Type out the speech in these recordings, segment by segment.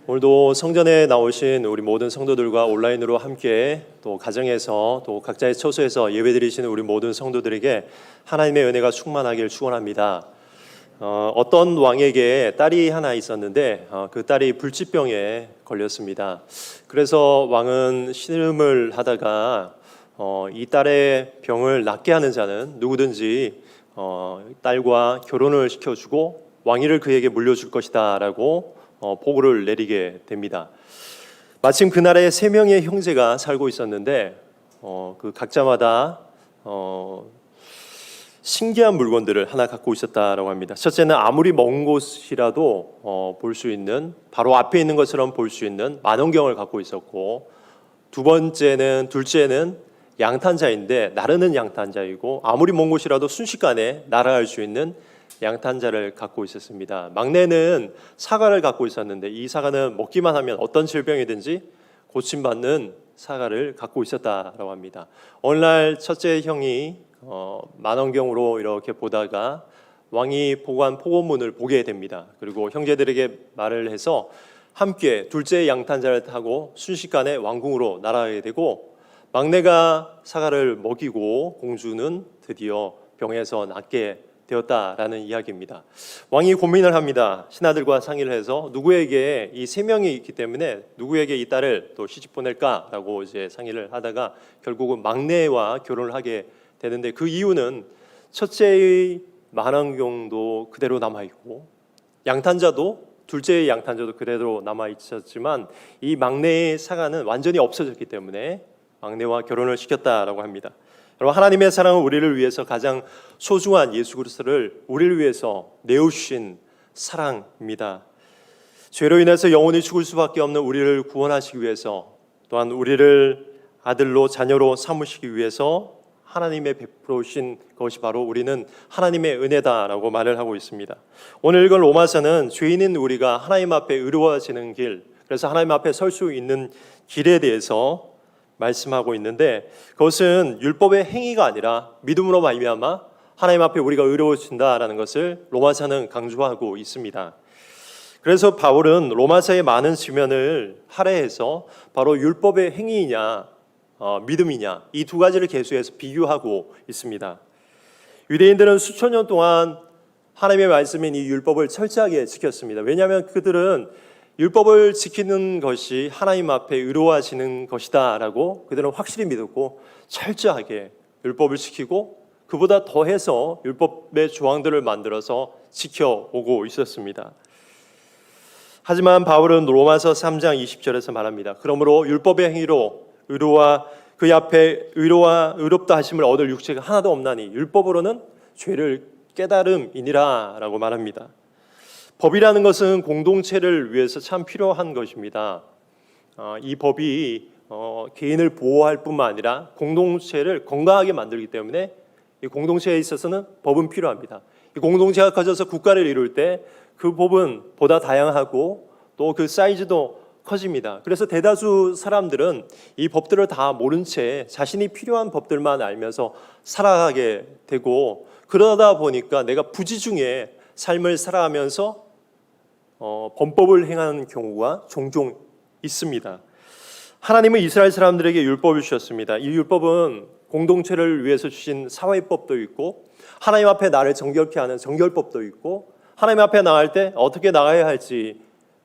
오늘도 성전에 나오신 우리 모든 성도들과 온라인으로 함께 또 가정에서 또 각자의 처소에서 예배드리시는 우리 모든 성도들에게 하나님의 은혜가 충만하길 축원합니다. 어떤 왕에게 딸이 하나 있었는데 그 딸이 불치병에 걸렸습니다. 그래서 왕은 신음을 하다가 이 딸의 병을 낫게 하는 자는 누구든지 딸과 결혼을 시켜주고 왕위를 그에게 물려줄 것이다 라고 보고를 내리게 됩니다. 마침 그날에 3명의 형제가 살고 있었는데 그 각자마다 신기한 물건들을 하나 갖고 있었다라고 합니다. 첫째는 아무리 먼 곳이라도 볼 수 있는, 바로 앞에 있는 것처럼 볼 수 있는 만원경을 갖고 있었고, 둘째는 양탄자인데 나르는 양탄자이고, 아무리 먼 곳이라도 순식간에 날아갈 수 있는 양탄자를 갖고 있었습니다. 막내는 사과를 갖고 있었는데 이 사과는 먹기만 하면 어떤 질병이든지 고침받는 사과를 갖고 있었다라고 합니다. 어느 날 첫째 형이 만원경으로 이렇게 보다가 왕이 보관 포고문을 보게 됩니다. 그리고 형제들에게 말을 해서 함께 둘째 양탄자를 타고 순식간에 왕궁으로 날아가게 되고, 막내가 사과를 먹이고 공주는 드디어 병에서 낫게 되었다라는 이야기입니다. 왕이 고민을 합니다. 신하들과 상의를 해서 누구에게, 이 3명이 있기 때문에 누구에게 이 딸을 또 시집 보낼까라고 이제 상의를 하다가 결국은 막내와 결혼을 하게 되는데, 그 이유는 첫째의 만원경도 그대로 남아 있고 둘째의 양탄자도 그대로 남아 있었지만 이 막내의 사과는 완전히 없어졌기 때문에 막내와 결혼을 시켰다라고 합니다. 여러분, 하나님의 사랑은 우리를 위해서 가장 소중한 예수 그리스도를 우리를 위해서 내어주신 사랑입니다. 죄로 인해서 영원히 죽을 수밖에 없는 우리를 구원하시기 위해서, 또한 우리를 아들로 자녀로 삼으시기 위해서 하나님의 베풀어주신 것이 바로 우리는 하나님의 은혜다라고 말을 하고 있습니다. 오늘 읽은 로마서는 죄인인 우리가 하나님 앞에 의로워지는 길, 그래서 하나님 앞에 설 수 있는 길에 대해서 말씀하고 있는데, 그것은 율법의 행위가 아니라 믿음으로 말미암아 하나님 앞에 우리가 의로워진다라는 것을 로마서는 강조하고 있습니다. 그래서 바울은 로마서의 많은 지면을 할애해서 바로 율법의 행위이냐 믿음이냐, 이 두 가지를 계수해서 비교하고 있습니다. 유대인들은 수천 년 동안 하나님의 말씀인 이 율법을 철저하게 지켰습니다. 왜냐하면 그들은 율법을 지키는 것이 하나님 앞에 의로워지는 것이다 라고 그들은 확실히 믿었고, 철저하게 율법을 지키고 그보다 더해서 율법의 조항들을 만들어서 지켜오고 있었습니다. 하지만 바울은 로마서 3장 20절에서 말합니다. 그러므로 율법의 행위로 의로와 그 앞에 의롭다 하심을 얻을 육체가 하나도 없나니 율법으로는 죄를 깨달음이니라 라고 말합니다. 법이라는 것은 공동체를 위해서 참 필요한 것입니다. 이 법이 개인을 보호할 뿐만 아니라 공동체를 건강하게 만들기 때문에 이 공동체에 있어서는 법은 필요합니다. 이 공동체가 커져서 국가를 이룰 때 그 법은 보다 다양하고 또 그 사이즈도 커집니다. 그래서 대다수 사람들은 이 법들을 다 모른 채 자신이 필요한 법들만 알면서 살아가게 되고, 그러다 보니까 내가 부지중에 삶을 살아가면서 범법을 행하는 경우가 종종 있습니다. 하나님은 이스라엘 사람들에게 율법을 주셨습니다. 이 율법은 공동체를 위해서 주신 사회법도 있고, 하나님 앞에 나를 정결케 하는 정결법도 있고, 하나님 앞에 나갈 때 어떻게 나가야 할지,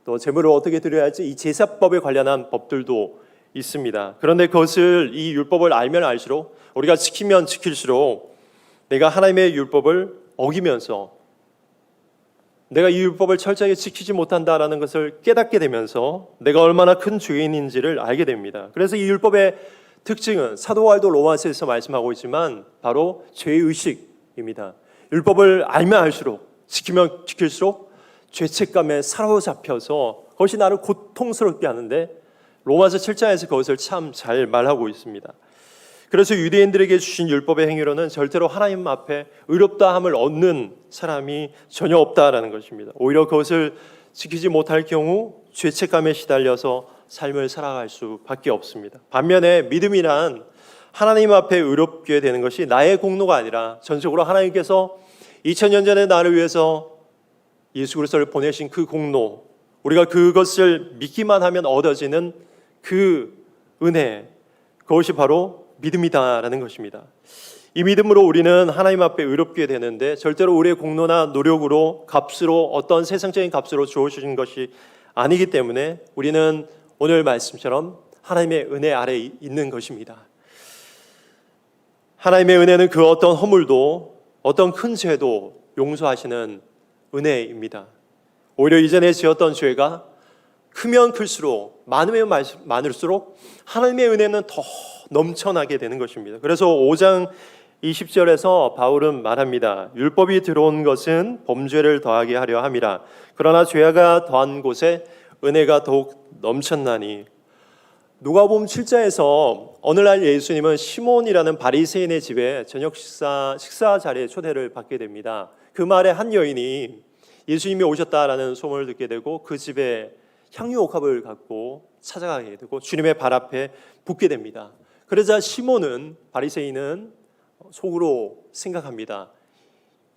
또 제물을 어떻게 드려야 할지, 이 제사법에 관련한 법들도 있습니다. 그런데 그것을, 이 율법을 알면 알수록, 우리가 지키면 지킬수록 내가 하나님의 율법을 어기면서 내가 이 율법을 철저하게 지키지 못한다라는 것을 깨닫게 되면서 내가 얼마나 큰 죄인인지를 알게 됩니다. 그래서 이 율법의 특징은 사도 바울도 로마서에서 말씀하고 있지만 바로 죄의식입니다. 율법을 알면 알수록, 지키면 지킬수록 죄책감에 사로잡혀서 그것이 나를 고통스럽게 하는데, 로마서 7장에서 그것을 참 잘 말하고 있습니다. 그래서 유대인들에게 주신 율법의 행위로는 절대로 하나님 앞에 의롭다함을 얻는 사람이 전혀 없다라는 것입니다. 오히려 그것을 지키지 못할 경우 죄책감에 시달려서 삶을 살아갈 수밖에 없습니다. 반면에 믿음이란 하나님 앞에 의롭게 되는 것이 나의 공로가 아니라 전적으로 하나님께서 2000년 전에 나를 위해서 예수 그리스도를 보내신 그 공로, 우리가 그것을 믿기만 하면 얻어지는 그 은혜, 그것이 바로 믿음이다라는 것입니다. 이 믿음으로 우리는 하나님 앞에 의롭게 되는데 절대로 우리의 공로나 노력으로 값으로 어떤 세상적인 값으로 주어주신 것이 아니기 때문에 우리는 오늘 말씀처럼 하나님의 은혜 아래에 있는 것입니다. 하나님의 은혜는 그 어떤 허물도 어떤 큰 죄도 용서하시는 은혜입니다. 오히려 이전에 지었던 죄가 크면 클수록 많으면 많을수록 하나님의 은혜는 더 넘쳐나게 되는 것입니다. 그래서 5장 20절에서 바울은 말합니다. 율법이 들어온 것은 범죄를 더하게 하려 함이라. 그러나 죄가 더한 곳에 은혜가 더욱 넘쳤나니. 누가복음 7장에서 어느 날 예수님은 시몬이라는 바리새인의 집에 저녁 식사 자리에 초대를 받게 됩니다. 그 말에 한 여인이 예수님이 오셨다라는 소문을 듣게 되고 그 집에 향유 옥합을 갖고 찾아가게 되고 주님의 발 앞에 붓게 됩니다. 그러자 시몬은, 바리새인은 속으로 생각합니다.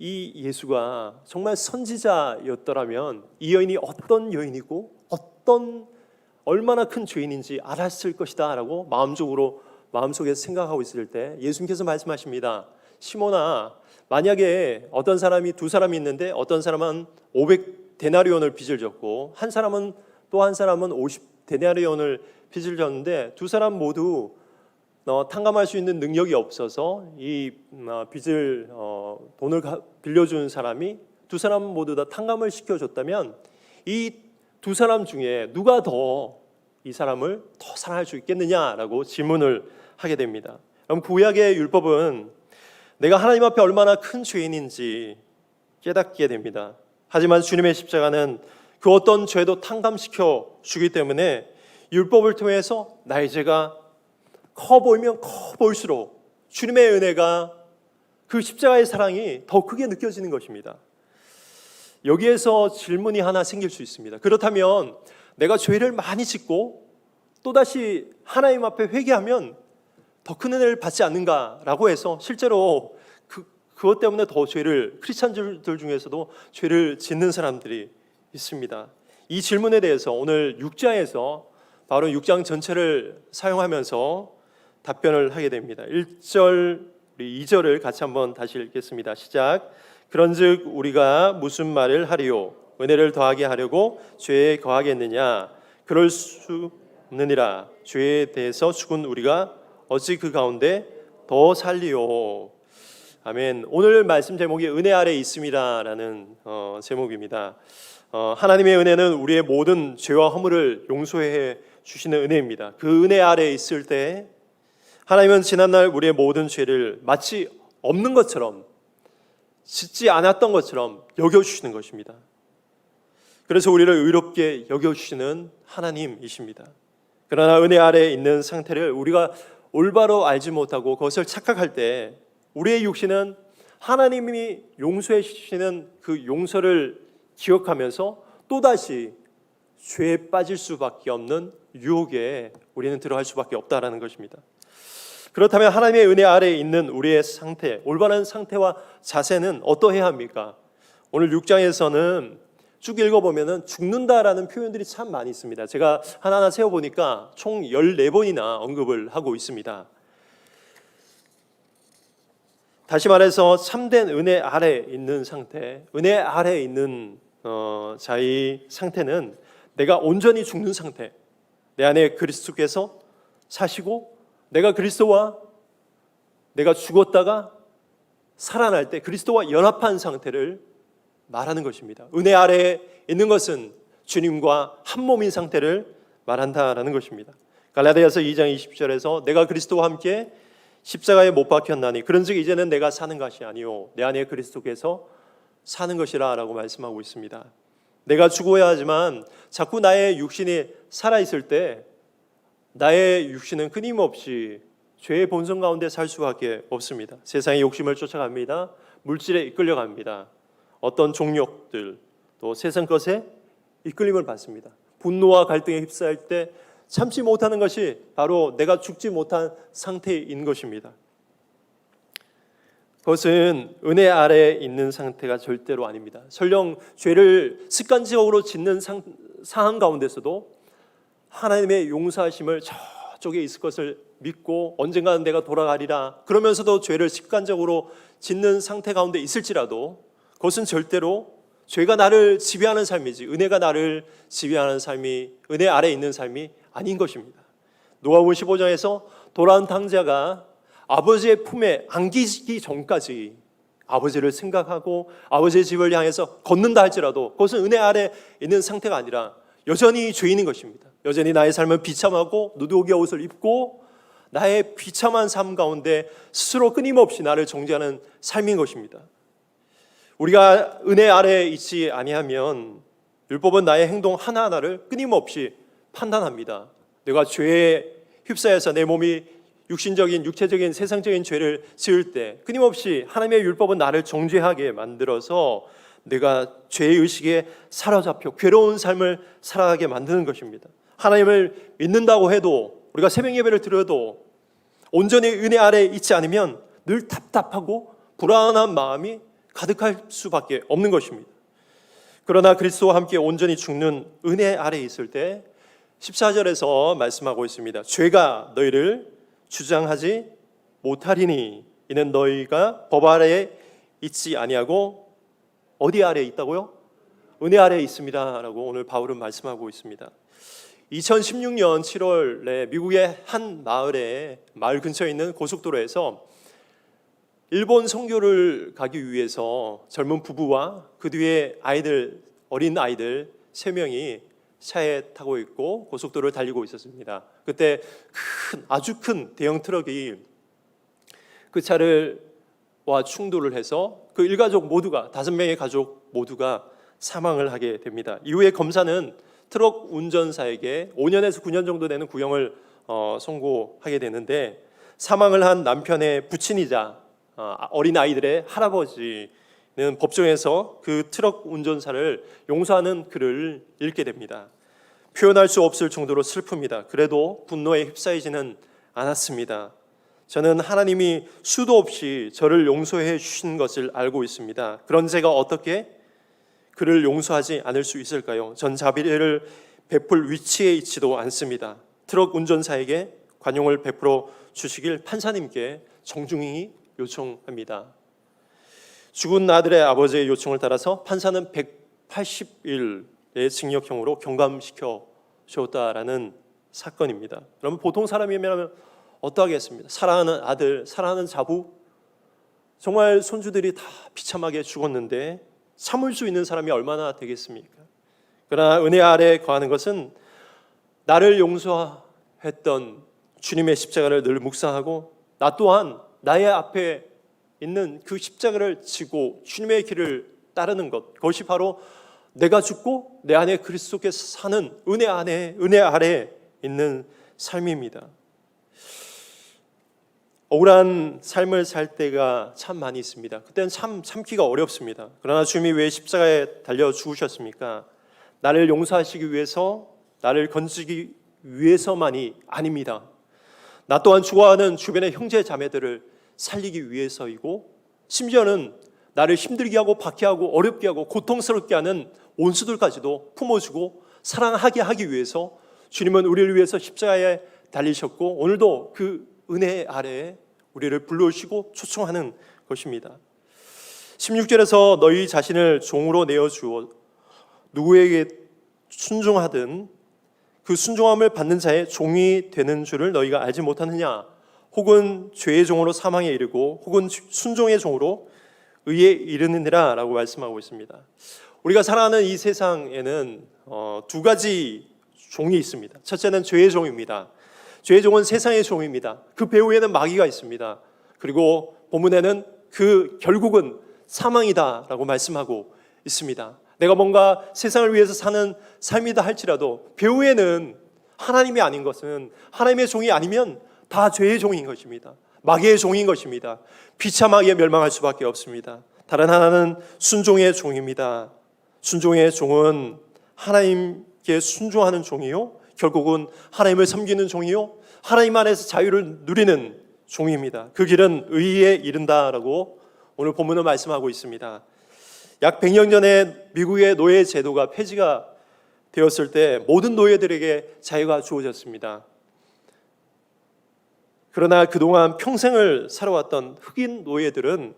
이 예수가 정말 선지자였더라면 이 여인이 어떤 여인이고 얼마나 큰 죄인인지 알았을 것이다 라고 마음속에 생각하고 있을 때 예수님께서 말씀하십니다. 시몬아, 만약에 어떤 사람이 두 사람이 있는데 어떤 사람은 500데나리온을 빚을 졌고 한 사람은 50데나리온을 빚을 졌는데 두 사람 모두 탕감할 수 있는 능력이 없어서 이 돈을 빌려준 사람이 두 사람 모두 다 탕감을 시켜줬다면 이 두 사람 중에 누가 더 이 사람을 더 사랑할 수 있겠느냐라고 질문을 하게 됩니다. 그럼 구약의 율법은 내가 하나님 앞에 얼마나 큰 죄인인지 깨닫게 됩니다. 하지만 주님의 십자가는 그 어떤 죄도 탕감시켜 주기 때문에 율법을 통해서 나의 죄가 커 보이면 커 보일수록 주님의 은혜가, 그 십자가의 사랑이 더 크게 느껴지는 것입니다. 여기에서 질문이 하나 생길 수 있습니다. 그렇다면 내가 죄를 많이 짓고 또다시 하나님 앞에 회개하면 더 큰 은혜를 받지 않는가라고 해서 실제로 그것 때문에 더 크리스찬들 중에서도 죄를 짓는 사람들이 있습니다. 이 질문에 대해서 오늘 6장에서 바로 6장 전체를 사용하면서 답변을 하게 됩니다. 1절, 2절을 같이 한번 다시 읽겠습니다. 시작. 그런즉 우리가 무슨 말을 하리요? 은혜를 더하게 하려고 죄에 거하겠느냐? 그럴 수 없느니라. 죄에 대해서 죽은 우리가 어찌 그 가운데 더 살리요? 아멘. 오늘 말씀 제목이 은혜 아래 있음이라는 제목입니다. 하나님의 은혜는 우리의 모든 죄와 허물을 용서해 주시는 은혜입니다. 그 은혜 아래 있을 때 하나님은 지난날 우리의 모든 죄를 마치 없는 것처럼, 짓지 않았던 것처럼 여겨주시는 것입니다. 그래서 우리를 의롭게 여겨주시는 하나님이십니다. 그러나 은혜 아래에 있는 상태를 우리가 올바로 알지 못하고 그것을 착각할 때 우리의 육신은 하나님이 용서해 주시는 그 용서를 기억하면서 또다시 죄에 빠질 수밖에 없는 유혹에 우리는 들어갈 수밖에 없다라는 것입니다. 그렇다면 하나님의 은혜 아래에 있는 우리의 상태, 올바른 상태와 자세는 어떠해야 합니까? 오늘 6장에서는 쭉 읽어보면 죽는다라는 표현들이 참 많이 있습니다. 제가 하나하나 세어보니까 총 14번이나 언급을 하고 있습니다. 다시 말해서 참된 은혜 아래에 있는 상태, 은혜 아래에 있는 자의 상태는 내가 온전히 죽는 상태, 내 안에 그리스도께서 사시고 내가 죽었다가 살아날 때 그리스도와 연합한 상태를 말하는 것입니다. 은혜 아래에 있는 것은 주님과 한 몸인 상태를 말한다라는 것입니다. 갈라디아서 2장 20절에서 내가 그리스도와 함께 십자가에 못 박혔나니 그런즉 이제는 내가 사는 것이 아니요 내 안에 그리스도께서 사는 것이라 라고 말씀하고 있습니다. 내가 죽어야 하지만 자꾸 나의 육신이 살아있을 때 나의 육신은 끊임없이 죄의 본성 가운데 살 수밖에 없습니다. 세상의 욕심을 쫓아갑니다. 물질에 이끌려갑니다. 어떤 종욕들, 또 세상 것에 이끌림을 받습니다. 분노와 갈등에 휩싸일 때 참지 못하는 것이 바로 내가 죽지 못한 상태인 것입니다. 그것은 은혜 아래에 있는 상태가 절대로 아닙니다. 설령 죄를 습관적으로 짓는 상황 가운데서도 하나님의 용서하심을 저쪽에 있을 것을 믿고 언젠가는 내가 돌아가리라 그러면서도 죄를 습관적으로 짓는 상태 가운데 있을지라도 그것은 절대로 죄가 나를 지배하는 삶이지 은혜가 나를 지배하는 삶이 은혜 아래에 있는 삶이 아닌 것입니다. 누가복음 15장에서 돌아온 탕자가 아버지의 품에 안기기 전까지 아버지를 생각하고 아버지의 집을 향해서 걷는다 할지라도 그것은 은혜 아래 있는 상태가 아니라 여전히 죄인인 것입니다. 여전히 나의 삶은 비참하고 누더기의 옷을 입고 나의 비참한 삶 가운데 스스로 끊임없이 나를 정죄하는 삶인 것입니다. 우리가 은혜 아래에 있지 아니하면 율법은 나의 행동 하나하나를 끊임없이 판단합니다. 내가 죄에 휩싸여서 내 몸이 육신적인 육체적인 세상적인 죄를 지을 때 끊임없이 하나님의 율법은 나를 정죄하게 만들어서 내가 죄의 의식에 사로잡혀 괴로운 삶을 살아가게 만드는 것입니다. 하나님을 믿는다고 해도 우리가 새벽 예배를 드려도 온전히 은혜 아래에 있지 않으면 늘 답답하고 불안한 마음이 가득할 수밖에 없는 것입니다. 그러나 그리스도와 함께 온전히 죽는 은혜 아래에 있을 때 14절에서 말씀하고 있습니다. 죄가 너희를 주장하지 못하리니 이는 너희가 법 아래에 있지 아니하고 어디 아래에 있다고요? 은혜 아래에 있습니다 라고 오늘 바울은 말씀하고 있습니다. 2016년 7월에 미국의 한 마을 근처에 있는 고속도로에서 일본 선교를 가기 위해서 젊은 부부와 그 뒤에 어린 아이들 3명이 차에 타고 있고 고속도로를 달리고 있었습니다. 그때 아주 큰 대형 트럭이 그 차와 충돌을 해서 그 일가족 모두가 5명의 가족 모두가 사망을 하게 됩니다. 이후에 검사는 트럭 운전사에게 5년에서 9년 정도 되는 구형을 선고하게 되는데 사망을 한 남편의 부친이자 어린 아이들의 할아버지는 법정에서 그 트럭 운전사를 용서하는 글을 읽게 됩니다. 표현할 수 없을 정도로 슬픕니다. 그래도 분노에 휩싸이지는 않았습니다. 저는 하나님이 수도 없이 저를 용서해 주신 것을 알고 있습니다. 그런 제가 어떻게 그를 용서하지 않을 수 있을까요? 전 자비를 베풀 위치에 있지도 않습니다. 트럭 운전사에게 관용을 베풀어 주시길 판사님께 정중히 요청합니다. 죽은 아들의 아버지의 요청을 따라서 판사는 180일의 징역형으로 경감시켜 주었다라는 사건입니다. 그러면 보통 사람이면 어떠하겠습니까? 사랑하는 아들, 사랑하는 자부, 정말 손주들이 다 비참하게 죽었는데 참을 수 있는 사람이 얼마나 되겠습니까? 그러나 은혜 아래 거하는 것은 나를 용서했던 주님의 십자가를 늘 묵상하고 나 또한 나의 앞에 있는 그 십자가를 지고 주님의 길을 따르는 것, 그것이 바로 내가 죽고 내 안에 그리스도께서 사는 은혜 아래 있는 삶입니다. 억울한 삶을 살 때가 참 많이 있습니다. 그때는 참기가 어렵습니다. 그러나 주님이 왜 십자가에 달려 죽으셨습니까? 나를 용서하시기 위해서, 나를 건지기 위해서만이 아닙니다. 나 또한 좋아하는 주변의 형제 자매들을 살리기 위해서이고, 심지어는 나를 힘들게 하고 박해하고 어렵게 하고 고통스럽게 하는 원수들까지도 품어주고 사랑하게 하기 위해서 주님은 우리를 위해서 십자가에 달리셨고, 오늘도 그 은혜 아래에 우리를 불러오시고 초청하는 것입니다. 16절에서 너희 자신을 종으로 내어주어 누구에게 순종하든 그 순종함을 받는 자의 종이 되는 줄을 너희가 알지 못하느냐? 혹은 죄의 종으로 사망에 이르고 혹은 순종의 종으로 의에 이르느니라 라고 말씀하고 있습니다. 우리가 살아가는 이 세상에는 2가지 종이 있습니다. 첫째는 죄의 종입니다. 죄의 종은 세상의 종입니다. 그 배후에는 마귀가 있습니다. 그리고 본문에는 그 결국은 사망이다라고 말씀하고 있습니다. 내가 뭔가 세상을 위해서 사는 삶이다 할지라도 배후에는 하나님이 아닌 것은, 하나님의 종이 아니면 다 죄의 종인 것입니다. 마귀의 종인 것입니다. 비참하게 멸망할 수밖에 없습니다. 다른 하나는 순종의 종입니다. 순종의 종은 하나님께 순종하는 종이요, 결국은 하나님을 섬기는 종이요, 하나님 안에서 자유를 누리는 종입니다. 그 길은 의에 이른다라고 오늘 본문은 말씀하고 있습니다. 약 100년 전에 미국의 노예 제도가 폐지가 되었을 때 모든 노예들에게 자유가 주어졌습니다. 그러나 그동안 평생을 살아왔던 흑인 노예들은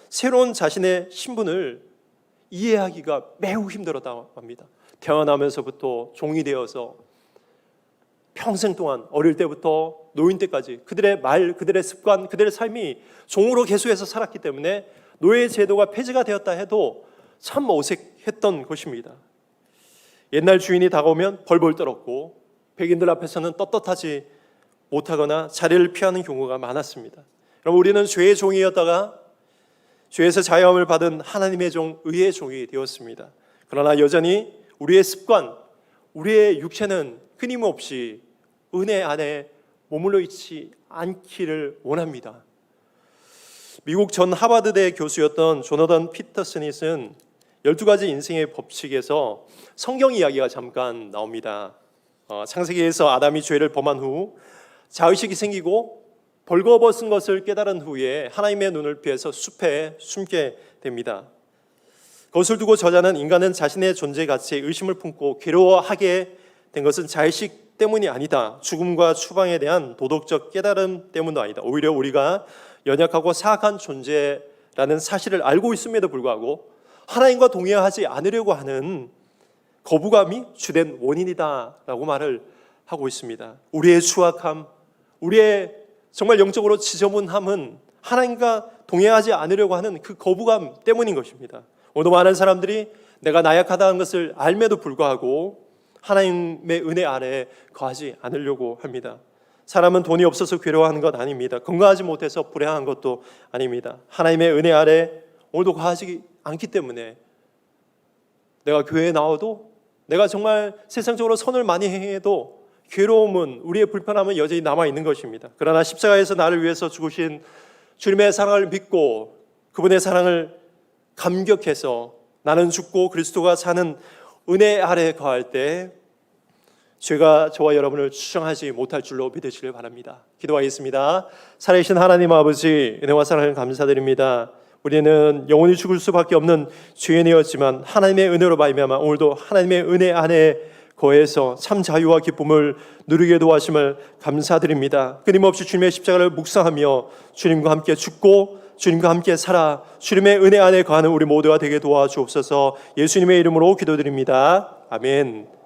새로운 자신의 신분을 이해하기가 매우 힘들었다고 합니다. 태어나면서부터 종이 되어서 평생 동안 어릴 때부터 노인 때까지 그들의 말, 그들의 습관, 그들의 삶이 종으로 계속해서 살았기 때문에 노예 제도가 폐지가 되었다 해도 참 어색했던 것입니다. 옛날 주인이 다가오면 벌벌 떨었고 백인들 앞에서는 떳떳하지 못하거나 자리를 피하는 경우가 많았습니다. 여러분, 우리는 죄의 종이었다가 죄에서 자유함을 받은 하나님의 종, 의의 종이 되었습니다. 그러나 여전히 우리의 습관, 우리의 육체는 끊임없이 은혜 안에 머물러 있지 않기를 원합니다. 미국 전 하버드대 교수였던 조너던 피터스닛은 12가지 인생의 법칙에서 성경 이야기가 잠깐 나옵니다. 창세기에서 아담이 죄를 범한 후 자의식이 생기고 벌거벗은 것을 깨달은 후에 하나님의 눈을 피해서 숲에 숨게 됩니다. 그것을 두고 저자는 인간은 자신의 존재 가치에 의심을 품고 괴로워하게 된 것은 자의식 때문이 아니다. 죽음과 추방에 대한 도덕적 깨달음 때문도 아니다. 오히려 우리가 연약하고 사악한 존재라는 사실을 알고 있음에도 불구하고 하나님과 동의하지 않으려고 하는 거부감이 주된 원인이다라고 말을 하고 있습니다. 우리의 추악함, 우리의 정말 영적으로 지저분함은 하나님과 동행하지 않으려고 하는 그 거부감 때문인 것입니다. 오늘도 많은 사람들이 내가 나약하다는 것을 알매도 불구하고 하나님의 은혜 아래 거하지 않으려고 합니다. 사람은 돈이 없어서 괴로워하는 것 아닙니다. 건강하지 못해서 불행한 것도 아닙니다. 하나님의 은혜 아래 오늘도 거하지 않기 때문에 내가 교회에 나와도 내가 정말 세상적으로 선을 많이 행해도 괴로움은, 우리의 불편함은 여전히 남아있는 것입니다. 그러나 십자가에서 나를 위해서 죽으신 주님의 사랑을 믿고 그분의 사랑을 감격해서 나는 죽고 그리스도가 사는 은혜 아래 거할 때 죄가 저와 여러분을 추정하지 못할 줄로 믿으시길 바랍니다. 기도하겠습니다. 살아계신 하나님 아버지, 은혜와 사랑을 감사드립니다. 우리는 영원히 죽을 수밖에 없는 죄인이었지만 하나님의 은혜로 말미암아 오늘도 하나님의 은혜 안에 거해서 참 자유와 기쁨을 누리게 도와심을 감사드립니다. 끊임없이 주님의 십자가를 묵상하며 주님과 함께 죽고 주님과 함께 살아 주님의 은혜 안에 거하는 우리 모두가 되게 도와주옵소서. 예수님의 이름으로 기도드립니다. 아멘.